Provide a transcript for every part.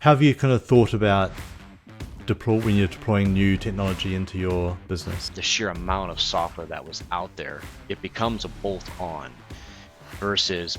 How have you kind of thought about when you're deploying new technology into your business? The sheer amount of software that was out there, it becomes a bolt-on versus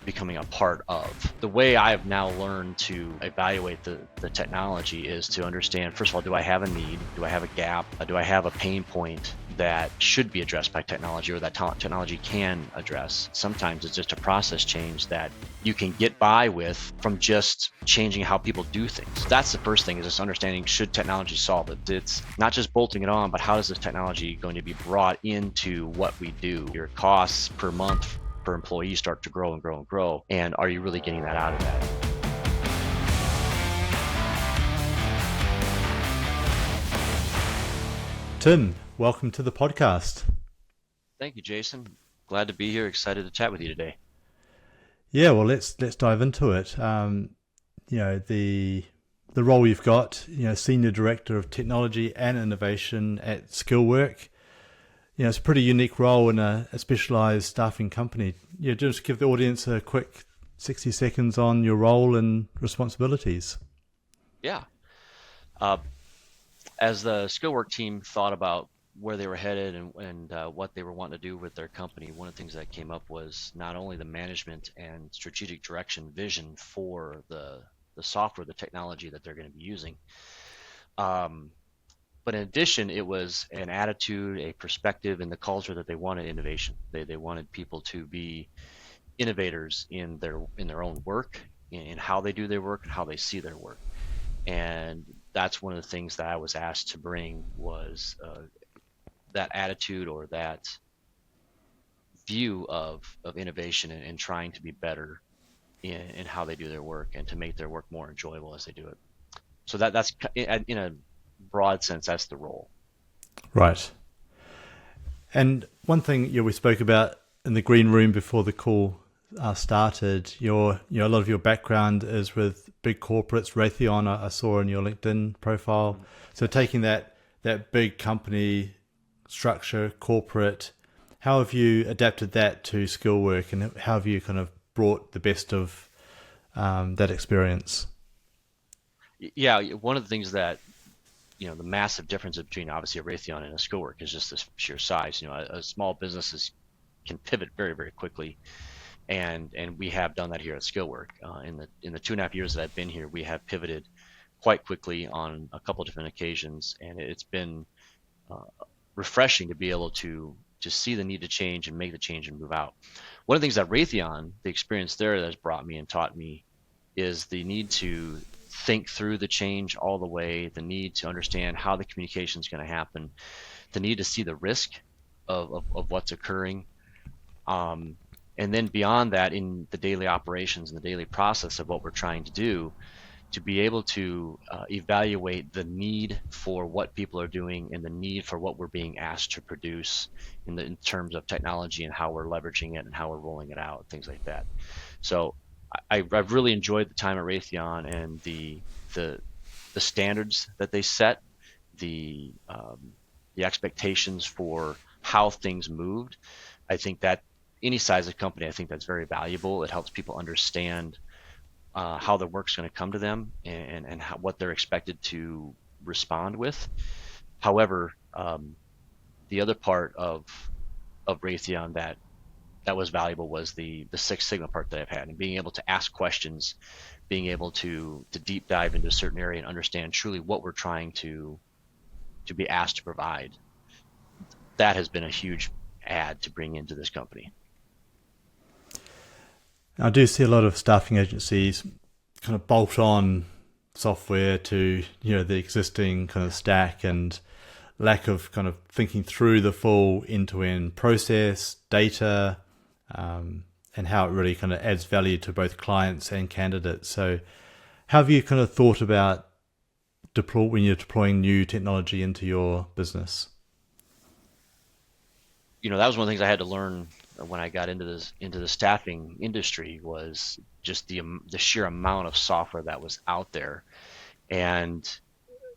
becoming a part of. The way I have now learned to evaluate the technology is to understand, first of all, do I have a need? Do I have a gap? Do I have a pain point that should be addressed by technology or that technology can address? Sometimes it's just a process change that you can get by with from just changing how people do things. That's the first thing, is just understanding, should technology solve it? It's not just bolting it on, but how is this technology going to be brought into what we do? Your costs per month per employee start to grow and grow and grow. And are you really getting that out of that? Tim, welcome to the podcast. Thank you, Jason. Glad to be here. Excited to chat with you today. Yeah, well, let's dive into it. The role you've got, Senior Director of Technology and Innovation at Skillwork. It's a pretty unique role in a specialized staffing company. Just give the audience a quick 60 seconds on your role and responsibilities. Yeah. As the Skillwork team thought about where they were headed and what they were wanting to do with their company, one of the things that came up was not only the management and strategic direction vision for the software, the technology that they're going to be using. But in addition, it was an attitude, a perspective, and the culture that they wanted innovation. They wanted people to be innovators in their own work, in how they do their work and how they see their work. And that's one of the things that I was asked to bring, was that attitude or that view of innovation and trying to be better in how they do their work and to make their work more enjoyable as they do it. So that's in a broad sense, that's the role. Right. And one thing we spoke about in the green room before the call started, a lot of your background is with big corporates. Raytheon, I saw in your LinkedIn profile. So taking that big company structure, corporate, how have you adapted that to Skillwork, and how have you kind of brought the best of that experience? Yeah, one of the things that the massive difference between obviously a Raytheon and a Skillwork is just the sheer size. A small businesses can pivot very, very quickly, and we have done that here at Skillwork. In the 2.5 years that I've been here, we have pivoted quite quickly on a couple of different occasions, and it's been refreshing to be able to see the need to change and make the change and move out. One of the things that Raytheon, the experience there that has brought me and taught me, is the need to think through the change all the way, the need to understand how the communication is going to happen, the need to see the risk of what's occurring. And then beyond that, in the daily operations and the daily process of what we're trying to do, to be able to evaluate the need for what people are doing and the need for what we're being asked to produce in terms of technology and how we're leveraging it and how we're rolling it out, things like that. So I've really enjoyed the time at Raytheon and the standards that they set, the expectations for how things moved. I think that any size of company, I think that's very valuable. It helps people understand how their work's going to come to them and what they're expected to respond with. However, the other part of Raytheon that was valuable was the Six Sigma part that I've had, and being able to ask questions, being able to deep dive into a certain area and understand truly what we're trying to be asked to provide. That has been a huge add to bring into this company. I do see a lot of staffing agencies kind of bolt on software to the existing kind of stack, and lack of kind of thinking through the full end-to-end process, data, and how it really kind of adds value to both clients and candidates. So how have you kind of thought about when you're deploying new technology into your business? That was one of the things I had to learn when I got into the staffing industry, was just the sheer amount of software that was out there. And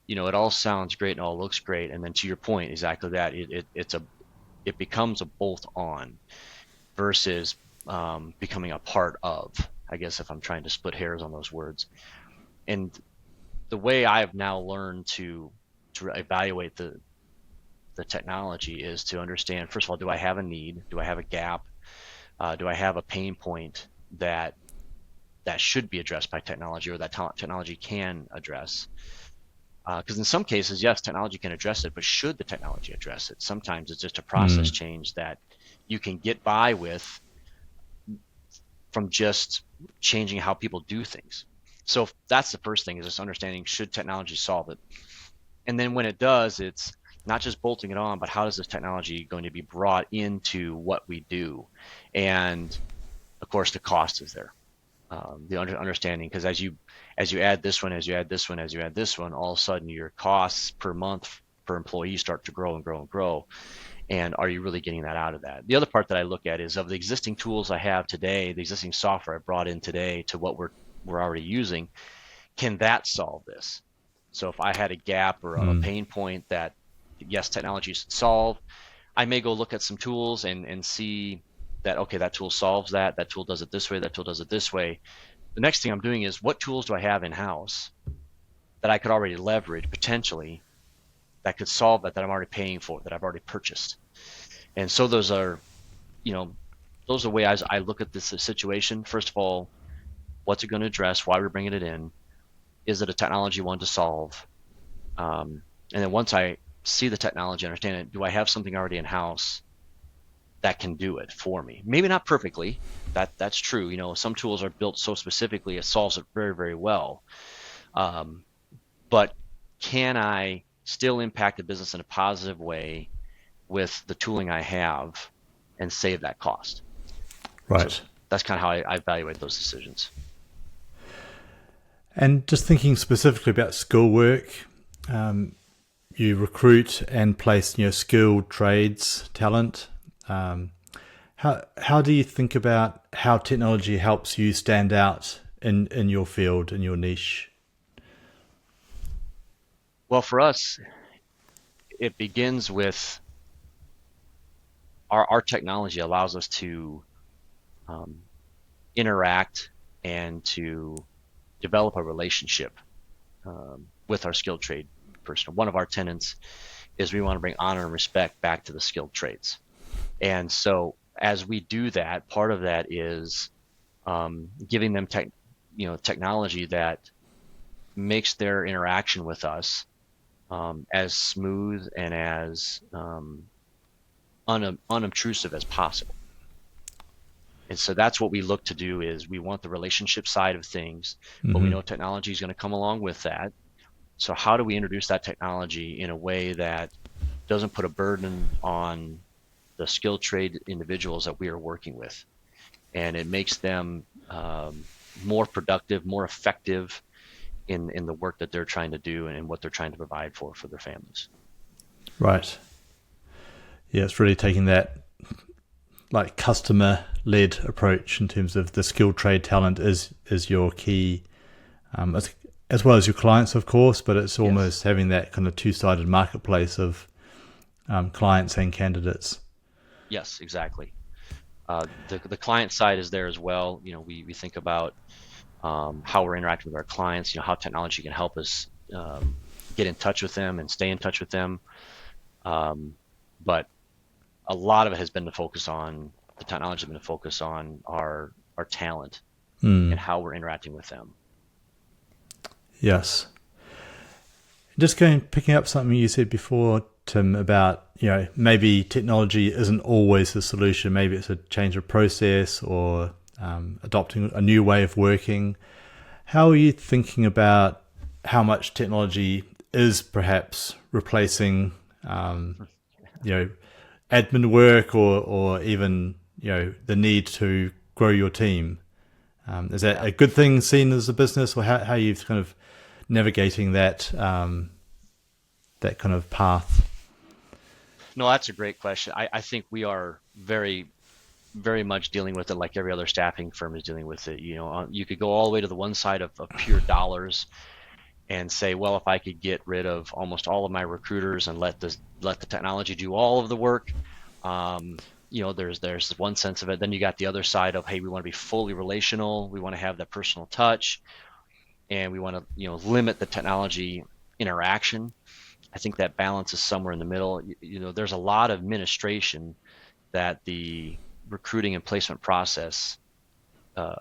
it all sounds great and all looks great, and then to your point, exactly that, it becomes a bolt-on versus becoming a part of, I guess, if I'm trying to split hairs on those words. And the way I have now learned to evaluate the technology is to understand, first of all, do I have a need? Do I have a gap? Do I have a pain point that should be addressed by technology, or that technology can address? Because in some cases, yes, technology can address it, but should the technology address it? Sometimes it's just a process Mm. change that you can get by with from just changing how people do things. So that's the first thing, is just understanding, should technology solve it? And then when it does, it's not just bolting it on, but how is this technology going to be brought into what we do? And of course, the cost is there. The understanding, because as you add this one, as you add this one, as you add this one, all of a sudden your costs per month per employee start to grow and grow and grow. And are you really getting that out of that? The other part that I look at is, of the existing tools I have today, the existing software I brought in today to what we're already using, can that solve this? So if I had a gap or a Mm. pain point that, yes, technology should solve, I may go look at some tools and see that, okay, that tool solves that. That tool does it this way. That tool does it this way. The next thing I'm doing is, what tools do I have in house that I could already leverage potentially, that could solve that I'm already paying for, that I've already purchased? And so those are, you know, those are the ways I look at this situation. First of all, what's it going to address? Why are we bringing it in? Is it a technology one to solve? And then once I see the technology, understand it, do I have something already in house that can do it for me? Maybe not perfectly. That's true. You know, some tools are built so specifically it solves it very, very well. Um, but can I still impact the business in a positive way with the tooling I have and save that cost? So Right. that's kind of how I evaluate those decisions. And just thinking specifically about Skillwork, you recruit and place skilled trades talent. Um, how do you think about how technology helps you stand out in your field, in your niche? Well, for us, it begins with our technology allows us to um, interact and to develop a relationship with our skilled trade person. One of our tenets is we want to bring honor and respect back to the skilled trades. And so as we do that, part of that is giving them technology that makes their interaction with us as smooth and as unobtrusive as possible. And so that's what we look to do, is we want the relationship side of things, but we Mm-hmm. know technology is going to come along with that. So how do we introduce that technology in a way that doesn't put a burden on the skilled trade individuals that we are working with, and it makes them more productive, more effective in the work that they're trying to do and what they're trying to provide for their families. Right. Yeah, it's really taking that like customer led approach in terms of the skilled trade talent is your key, as well as your clients, of course, but it's Yes. almost having that kind of two-sided marketplace of clients and candidates. Yes, exactly. The client side is there as well. You know, we think about how we're interacting with our clients. You know, how technology can help us get in touch with them and stay in touch with them. But a lot of it has been to focus on the technology has been to focus on our talent and Mm, how we're interacting with them. yes. Just picking up something you said before, Tim, about maybe technology isn't always the solution. Maybe it's a change of process or adopting a new way of working. How are you thinking about how much technology is perhaps replacing, you know, admin work or even the need to grow your team? Is that Yeah. a good thing seen as a business, or how are you kind of navigating that that kind of path? No, that's a great question. I think we are very, very much dealing with it like every other staffing firm is dealing with it. You know, you could go all the way to the one side of pure dollars and say, well, if I could get rid of almost all of my recruiters and let the technology do all of the work, there's one sense of it. Then you got the other side of, hey, we want to be fully relational. We want to have that personal touch. and we want to limit the technology interaction. I think that balance is somewhere in the middle. There's a lot of administration that the recruiting and placement process uh,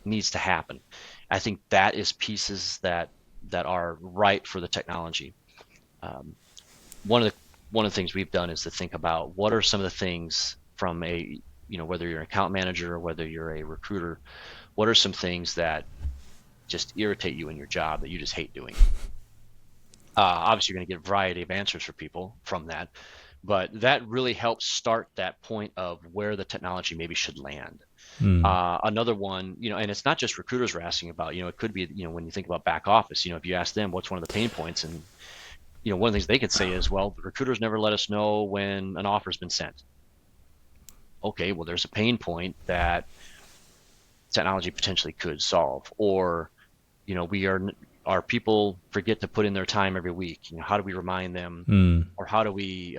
needs to happen. I think that is pieces that are right for the technology. Um, one of the things we've done is to think about what are some of the things from a whether you're an account manager or whether you're a recruiter, what are some things that just irritate you in your job that you just hate doing? Obviously, you're going to get a variety of answers for people from that, but that really helps start that point of where the technology maybe should land. Another one, and it's not just recruiters we're asking about. It could be, when you think about back office, if you ask them what's one of the pain points, and one of the things they could say is, well, the recruiters never let us know when an offer's been sent. Okay, well, there's a pain point that technology potentially could solve. Or, our people forget to put in their time every week. How do we remind them, or how do we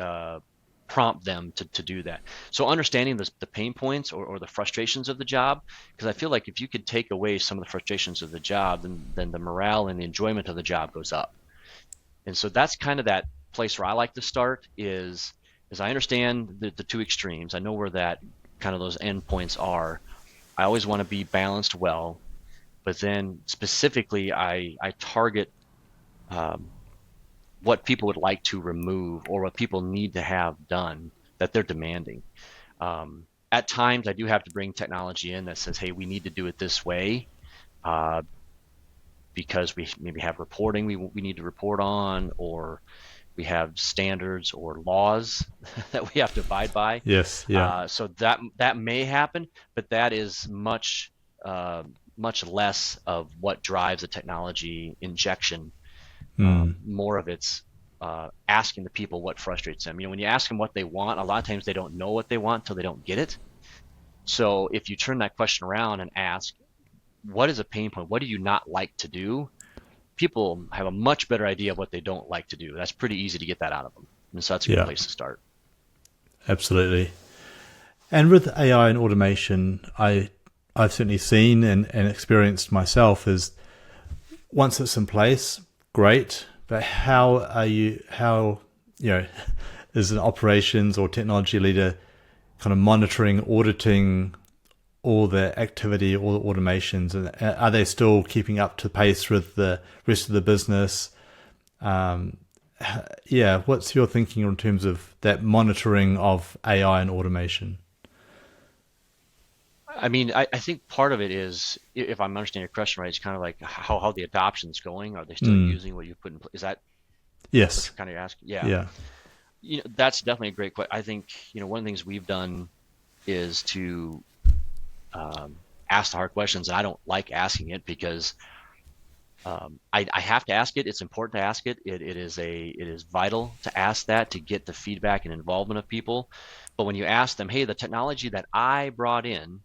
prompt them to do that? So understanding the pain points or the frustrations of the job, because I feel like if you could take away some of the frustrations of the job, then the morale and the enjoyment of the job goes up. And so that's kind of that place where I like to start is I understand the two extremes. I know where that kind of those endpoints are. I always want to be balanced well, but then specifically I target what people would like to remove or what people need to have done that they're demanding. At times, I do have to bring technology in that says, hey, we need to do it this way because we maybe have reporting we need to report on, or we have standards or laws that we have to abide by. Yes, yeah. So that may happen, but that is much less of what drives the technology injection. More of it's asking the people what frustrates them. When you ask them what they want, a lot of times they don't know what they want until they don't get it. So if you turn that question around and ask, what is a pain point? What do you not like to do? People have a much better idea of what they don't like to do. That's pretty easy to get that out of them. And so that's a good place to start. Absolutely. And with AI and automation, I've certainly seen and experienced myself is once it's in place, great. But how is an operations or technology leader kind of monitoring, auditing all the activity, all the automations, and are they still keeping up to pace with the rest of the business? What's your thinking in terms of that monitoring of AI and automation? I think part of it is, if I'm understanding your question right, it's kind of like how the adoption's going. Are they still using what you put in place? Is that yes what you're kind of asking? Yeah. Yeah. That's definitely a great question. I think, one of the things we've done is to ask the hard questions. And I don't like asking it because I have to ask it. It's important to ask it. It is vital to ask that to get the feedback and involvement of people. But when you ask them, hey, the technology that I brought in,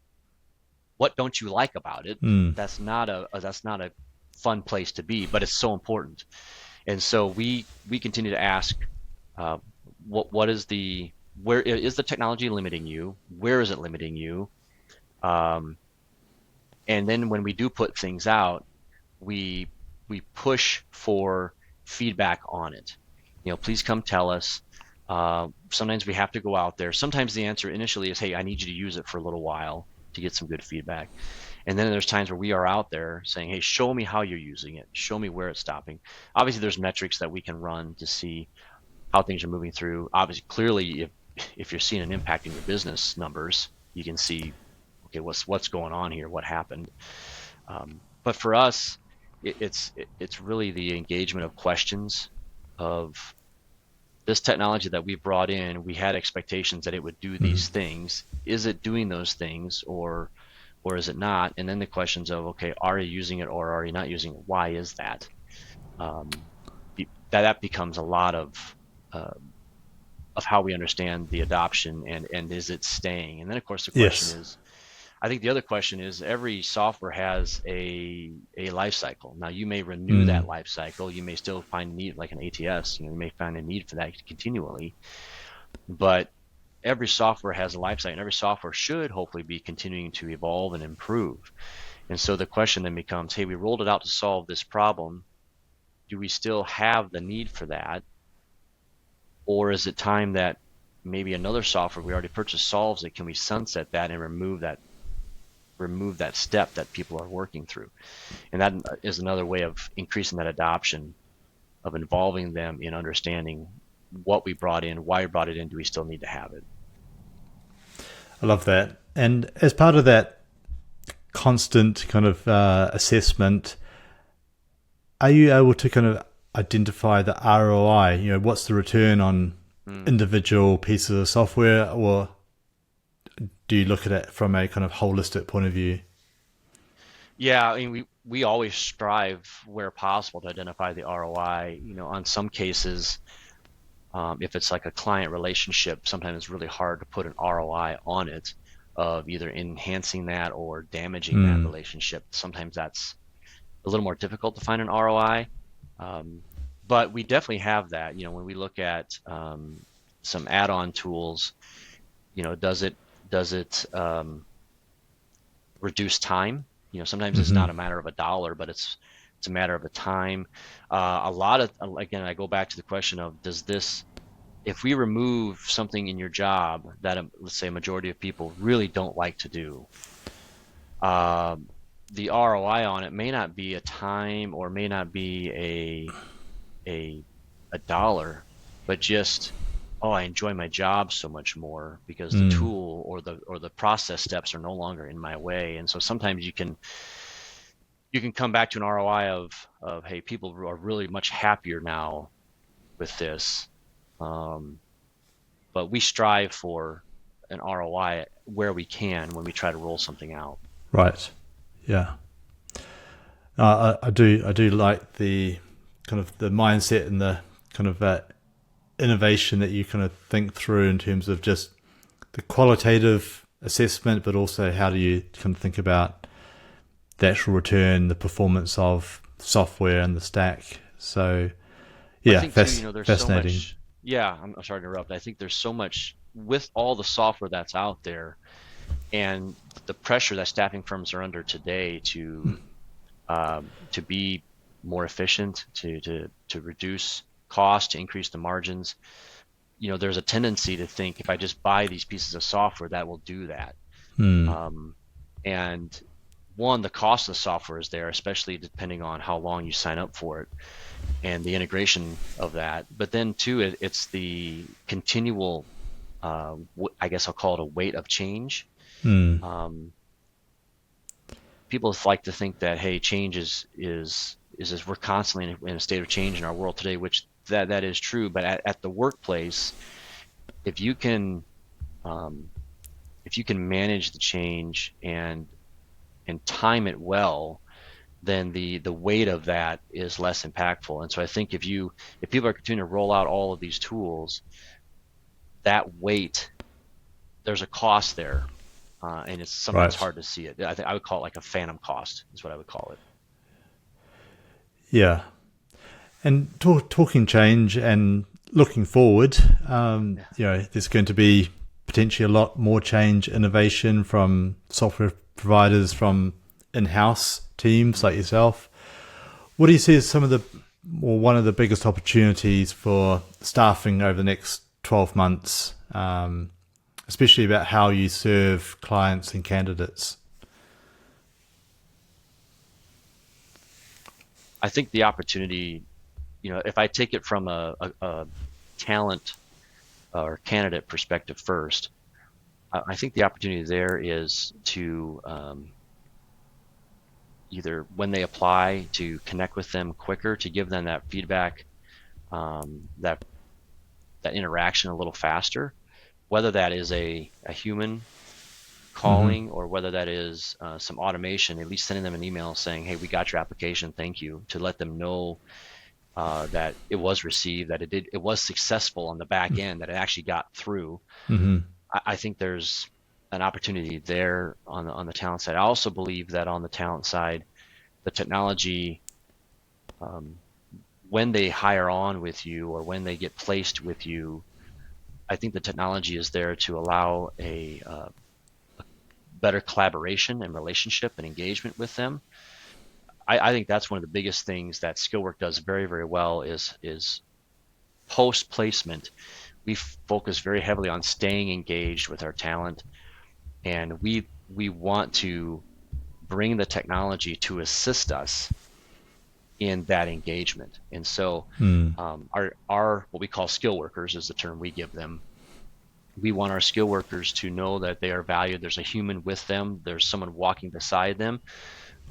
what don't you like about it? That's not a fun place to be, but it's so important. And so we continue to ask, where is the technology limiting you? Where is it limiting you? And then when we do put things out, we push for feedback on it. Please come tell us. Sometimes we have to go out there. Sometimes the answer initially is, hey, I need you to use it for a little while to get some good feedback. And then there's times where we are out there saying, hey, show me how you're using it. Show me where it's stopping. Obviously, there's metrics that we can run to see how things are moving through. Obviously, clearly, if you're seeing an impact in your business numbers, you can see, okay, what's going on here, what happened. But for us, it's really the engagement of questions of this technology that we brought in. We had expectations that it would do these things. Is it doing those things, or is it not? And then the questions of, okay, are you using it or are you not using it? Why is that? That becomes a lot of how we understand the adoption and is it staying? And then of course the question is, I think the other question is, every software has a life cycle. Now you may renew that life cycle. You may still find a need, like an ATS. You may find a need for that continually. But every software has a life cycle, and every software should hopefully be continuing to evolve and improve. And so the question then becomes, hey, we rolled it out to solve this problem. Do we still have the need for that? Or is it time that maybe another software we already purchased solves it? Can we sunset that and remove that step that people are working through? And that is another way of increasing that adoption, of involving them in understanding what we brought in, why we brought it in, do we still need to have it? I love that. And as part of that constant kind of assessment, are you able to kind of identify the ROI? What's the return on individual pieces of software, or do you look at it from a kind of holistic point of view? Yeah, I mean, we always strive where possible to identify the ROI. On some cases, if it's like a client relationship, sometimes it's really hard to put an ROI on it of either enhancing that or damaging that relationship. Sometimes that's a little more difficult to find an ROI. But we definitely have that. When we look at some add-on tools, does it reduce time? Sometimes it's not a matter of a dollar, but it's a matter of a time. A lot of, again, I go back to the question of, if we remove something in your job that, let's say, a majority of people really don't like to do, the ROI on it may not be a time, or may not be a dollar, but just, oh, I enjoy my job so much more because the tool or the process steps are no longer in my way. And so sometimes you can come back to an ROI of hey, people are really much happier now with this. But we strive for an ROI where we can when we try to roll something out. Right. Yeah. I do like the kind of the mindset and the kind of innovation that you kind of think through in terms of just the qualitative assessment, but also how do you kind of think about the actual return, the performance of software and the stack. So yeah, I think too, there's fascinating. so much. Yeah, I'm sorry to interrupt. I think there's so much with all the software that's out there, and the pressure that staffing firms are under today to be more efficient, to reduce cost, to increase the margins. There's a tendency to think, if I just buy these pieces of software, that will do that. And one, the cost of the software is there, especially depending on how long you sign up for it and the integration of that. But then two, it's the continual, I guess I'll call it a weight of change. People like to think that, hey, change is we're constantly in a state of change in our world today, which that is true. But at the workplace, if you can manage the change and time it well, then the weight of that is less impactful. And so I think if people are continuing to roll out all of these tools, that weight, there's a cost there, and it's sometimes hard to see it. I think I would call it like a phantom cost, is what I would call it. Yeah. And talking change and looking forward, there's going to be potentially a lot more change, innovation from software providers, from in-house teams like yourself. What do you see as one of the biggest opportunities for staffing over the next 12 months, especially about how you serve clients and candidates? I think the opportunity, if I take it from a talent or candidate perspective first, I think the opportunity there is to either when they apply, to connect with them quicker, to give them that feedback, that interaction a little faster, whether that is a human calling or whether that is some automation, at least sending them an email saying, hey, we got your application, thank you, to let them know that it was received, that it was successful on the back end, that it actually got through. I think there's an opportunity there on the talent side. I also believe that on the talent side, the technology, when they hire on with you or when they get placed with you, I think the technology is there to allow the better collaboration and relationship and engagement with them. I think that's one of the biggest things that Skillwork does very, very well is post placement. We focus very heavily on staying engaged with our talent, and we want to bring the technology to assist us in that engagement. And so our what we call skill workers is the term we give them. We want our skill workers to know that they are valued. There's a human with them. There's someone walking beside them.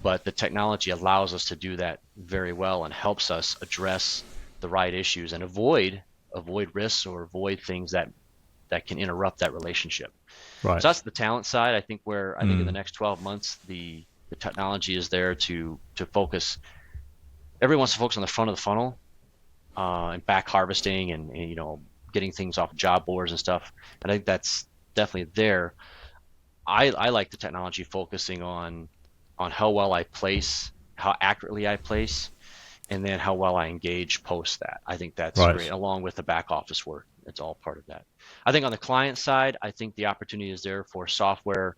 But the technology allows us to do that very well and helps us address the right issues and avoid risks or avoid things that can interrupt that relationship. Right. So that's the talent side. I think where I think in the next 12 months the technology is there to focus. Everyone wants to focus on the front of the funnel and back harvesting and you know, getting things off job boards and stuff. And I think that's definitely there. I like the technology focusing on how well I place, how accurately I place, and then how well I engage post that. I think that's Right. great, along with the back office work. It's all part of that. I think on the client side, I think the opportunity is there for software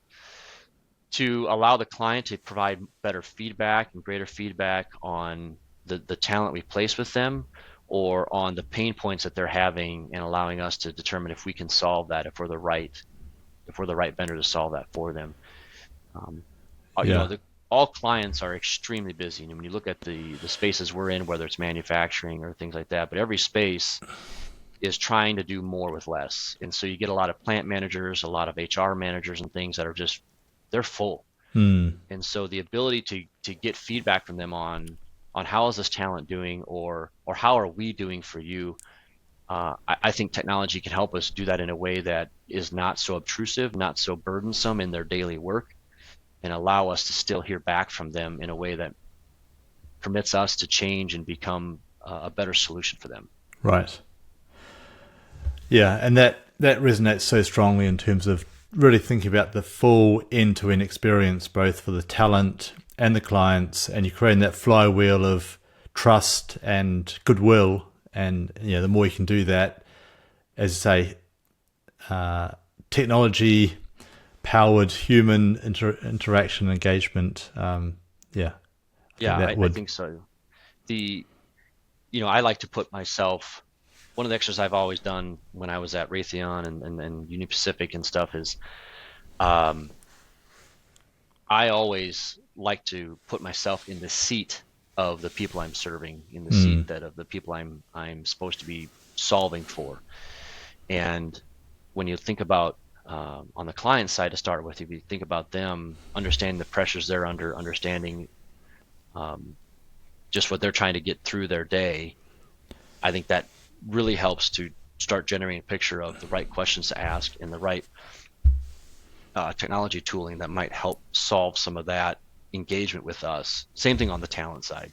to allow the client to provide better feedback and greater feedback on the talent we place with them, or on the pain points that they're having, and allowing us to determine if we can solve that, if we're the right vendor to solve that for them. You know, all clients are extremely busy. And when you look at the spaces we're in, whether it's manufacturing or things like that, but every space is trying to do more with less. And so you get a lot of plant managers, a lot of HR managers and things that are just, they're full. And so the ability to get feedback from them on how is this talent doing, or how are we doing for you, I think technology can help us do that in a way that is not so obtrusive, not so burdensome in their daily work, and allow us to still hear back from them in a way that permits us to change and become a better solution for them. Right. Yeah, and that resonates so strongly in terms of really thinking about the full end-to-end experience, both for the talent and the clients, and you're creating that flywheel of trust and goodwill. And you know, the more you can do that, as I say, technology powered human interaction engagement. I think so. I like to put myself, one of the exercises I've always done when I was at Raytheon and Union Pacific and stuff is, I always like to put myself in the seat of the people I'm serving, in the seat of the people I'm supposed to be solving for. And when you think about on the client side to start with, if you think about them, understanding the pressures they're under, understanding just what they're trying to get through their day, I think that really helps to start generating a picture of the right questions to ask and the right technology tooling that might help solve some of that engagement with us. Same thing on the talent side.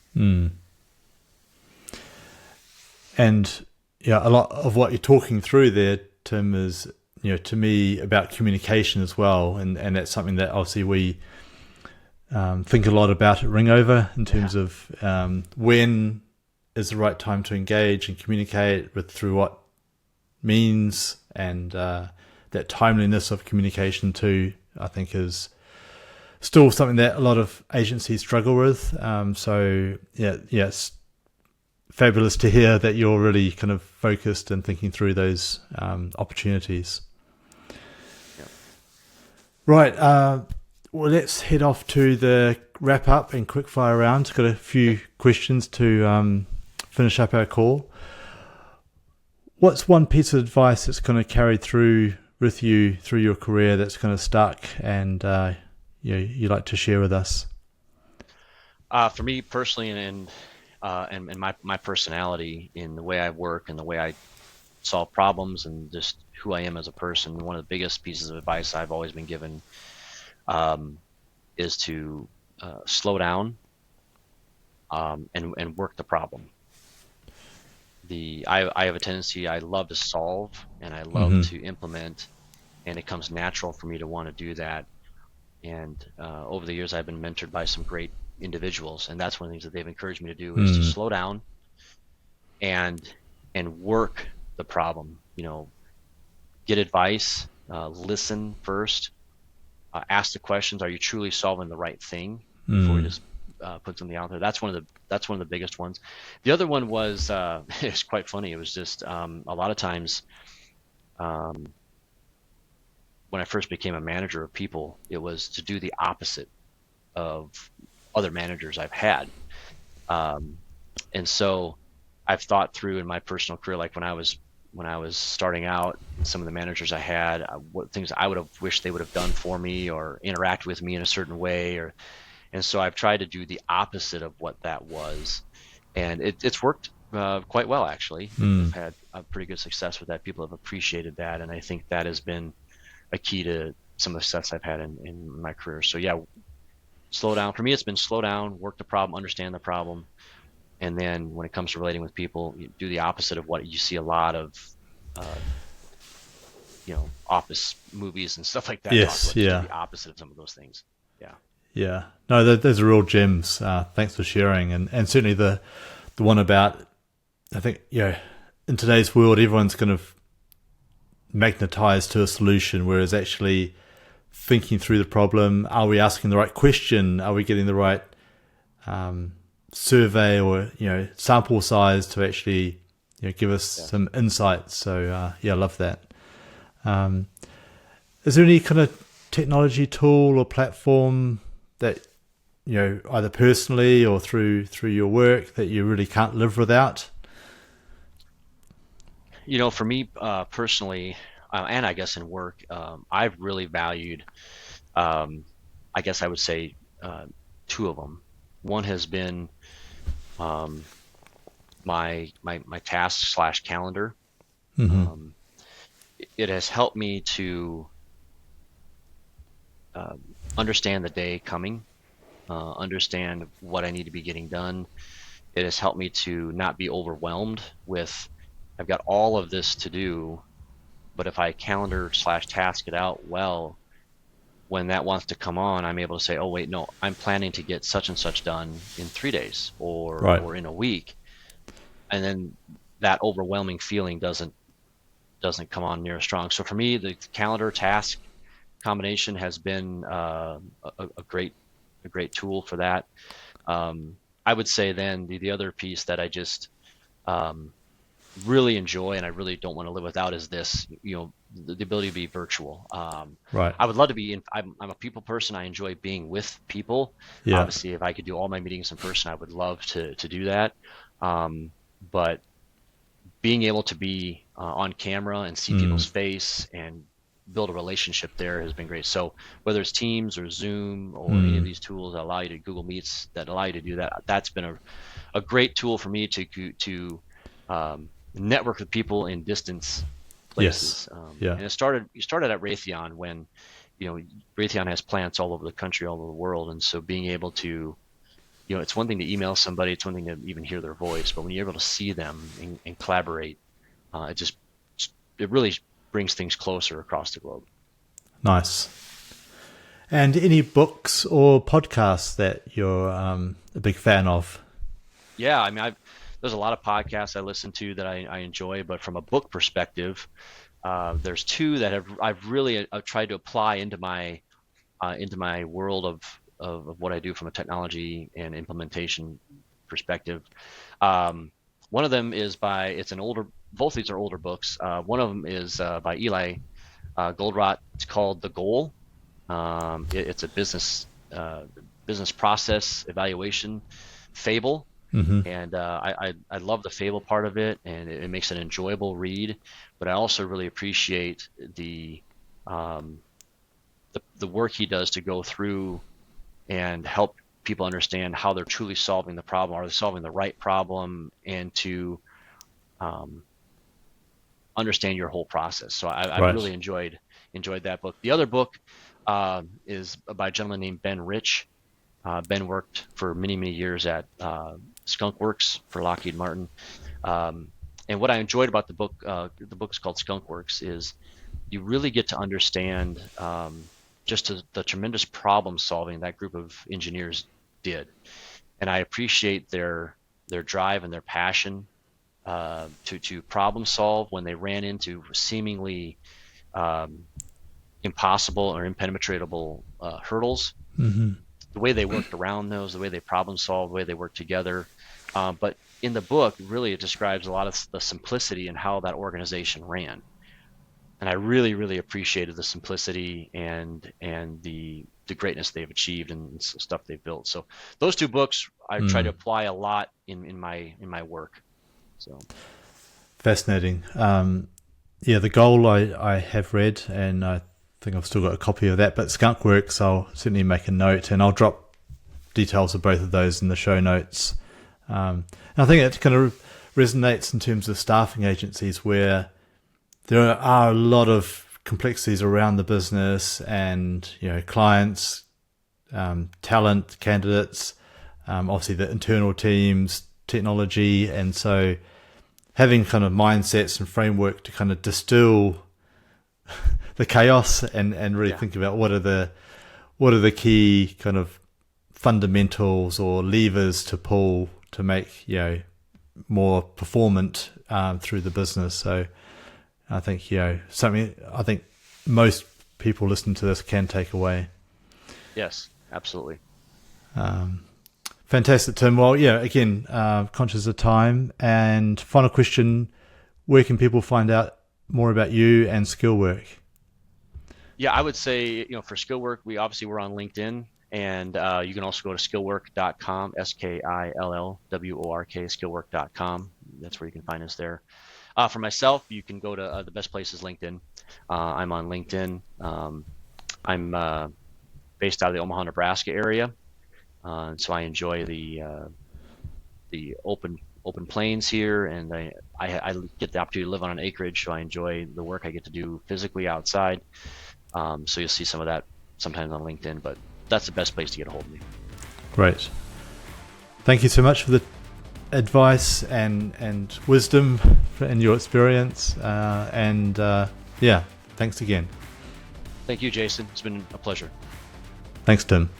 And yeah, a lot of what you're talking through there, Tim, is, you know, to me about communication as well, and that's something that obviously we think a lot about at Ringover in terms of when is the right time to engage and communicate through what means, and that timeliness of communication too, I think, is still something that a lot of agencies struggle with. It's fabulous to hear that you're really kind of focused and thinking through those opportunities. Yeah. Right. Well, let's head off to the wrap up and quick fire round. Got a few questions to finish up our call. What's one piece of advice that's going to carry through with you through your career that's kind of stuck and you'd like to share with us? For me personally, and my personality in the way I work and the way I solve problems and just who I am as a person, one of the biggest pieces of advice I've always been given is to slow down and work the problem. I have a tendency, I love to solve and I love to implement, and it comes natural for me to want to do that. And over the years, I've been mentored by some great individuals, and that's one of the things that they've encouraged me to do is to slow down and work the problem. You know, get advice, listen first, ask the questions. Are you truly solving the right thing before you just put something out there? That's one of the biggest ones. The other one was it's quite funny. It was just a lot of times when I first became a manager of people, it was to do the opposite of other managers I've had. And so I've thought through in my personal career, like when I was starting out, some of the managers I had, what things I would have wished they would have done for me or interact with me in a certain way, and so I've tried to do the opposite of what that was, and it's worked quite well actually. I've had a pretty good success with that. People have appreciated that, and I think that has been a key to some of the success I've had in my career. So yeah, slow down. For me, it's been slow down, work the problem, understand the problem, and then when it comes to relating with people, you do the opposite of what you see a lot of, office movies and stuff like that. Yes, talk about. Just do the opposite of some of those things. Yeah. Yeah. No, those are real gems. Thanks for sharing. And certainly the one about, I think, in today's world, everyone's kind of magnetized to a solution, whereas actually thinking through the problem, are we asking the right question? Are we getting the right survey or sample size to actually give us some insights? So I love that. Is there any kind of technology tool or platform that either personally or through your work that you really can't live without? For me personally, and I guess in work, I've really valued, I guess I would say, two of them. One has been my task / calendar. Mm-hmm. It has helped me to understand the day coming, understand what I need to be getting done. It has helped me to not be overwhelmed with, I've got all of this to do, but if I calendar / task it out well, when that wants to come on, I'm able to say, oh wait, no, I'm planning to get such and such done in 3 days or in a week. And then that overwhelming feeling doesn't come on near as strong. So for me, the calendar task combination has been a great tool for that. I would say then the other piece that I just really enjoy and I really don't want to live without is this, the ability to be virtual. Right. I would love to be I'm a people person. I enjoy being with people. Yeah. Obviously, if I could do all my meetings in person, I would love to do that. But being able to be on camera and see people's face and build a relationship there has been great. So whether it's Teams or Zoom or any of these tools that allow you to, Google Meets that allow you to do that, that's been a great tool for me to network with people in distance places. Yes. And it started at Raytheon when, Raytheon has plants all over the country, all over the world. And so being able to, it's one thing to email somebody, it's one thing to even hear their voice, but when you're able to see them and collaborate, it really brings things closer across the globe. Nice. And any books or podcasts that you're a big fan of? Yeah, I mean, there's a lot of podcasts I listen to that I enjoy, but from a book perspective, there's two that I've really tried to apply into my world of what I do from a technology and implementation perspective. One of them is both these are older books. One of them is by Eli Goldratt. It's called The Goal. It's a business process evaluation fable. Mm-hmm. And I love the fable part of it, and it makes an enjoyable read. But I also really appreciate the work he does to go through and help people understand how they're truly solving the problem. Are they solving the right problem? And to understand your whole process. So I really enjoyed that book. The other book is by a gentleman named Ben Rich. Ben worked for many, many years at Skunkworks for Lockheed Martin. And what I enjoyed about the book is called Skunkworks, is you really get to understand just the tremendous problem solving that group of engineers did. And I appreciate their drive and their passion to problem solve when they ran into seemingly impossible or impenetrable hurdles. Mm-hmm. The way they worked around those, the way they problem solved, the way they worked together. But in the book, really, it describes a lot of the simplicity and how that organization ran. And I really, really appreciated the simplicity and the greatness they've achieved and stuff they've built. So those two books I try to apply a lot in my work. So fascinating. The Goal I have read, and I think I've still got a copy of that. But Skunkworks, I'll certainly make a note, and I'll drop details of both of those in the show notes. And I think it kind of resonates in terms of staffing agencies where there are a lot of complexities around the business and, clients, talent, candidates, obviously the internal teams, technology. And so having kind of mindsets and framework to kind of distill the chaos and really think about what are the key kind of fundamentals or levers to pull to make, more performant through the business. So I think, something I think most people listening to this can take away. Yes, absolutely. Fantastic, Tim. Well, again, conscious of time. And final question, where can people find out more about you and Skillwork? Yeah, I would say, for Skillwork, we're on LinkedIn, and you can also go to skillwork.com, SKILLWORK, skillwork.com. That's where you can find us there. For myself, you can go to the best place is LinkedIn. I'm on LinkedIn. I'm based out of the Omaha, Nebraska area, and so I enjoy the open plains here, and I get the opportunity to live on an acreage, so I enjoy the work I get to do physically outside. So you'll see some of that sometimes on LinkedIn, but that's the best place to get a hold of me. Great. Thank you so much for the advice and wisdom in your experience. Thanks again. Thank you, Jason. It's been a pleasure. Thanks, Tim.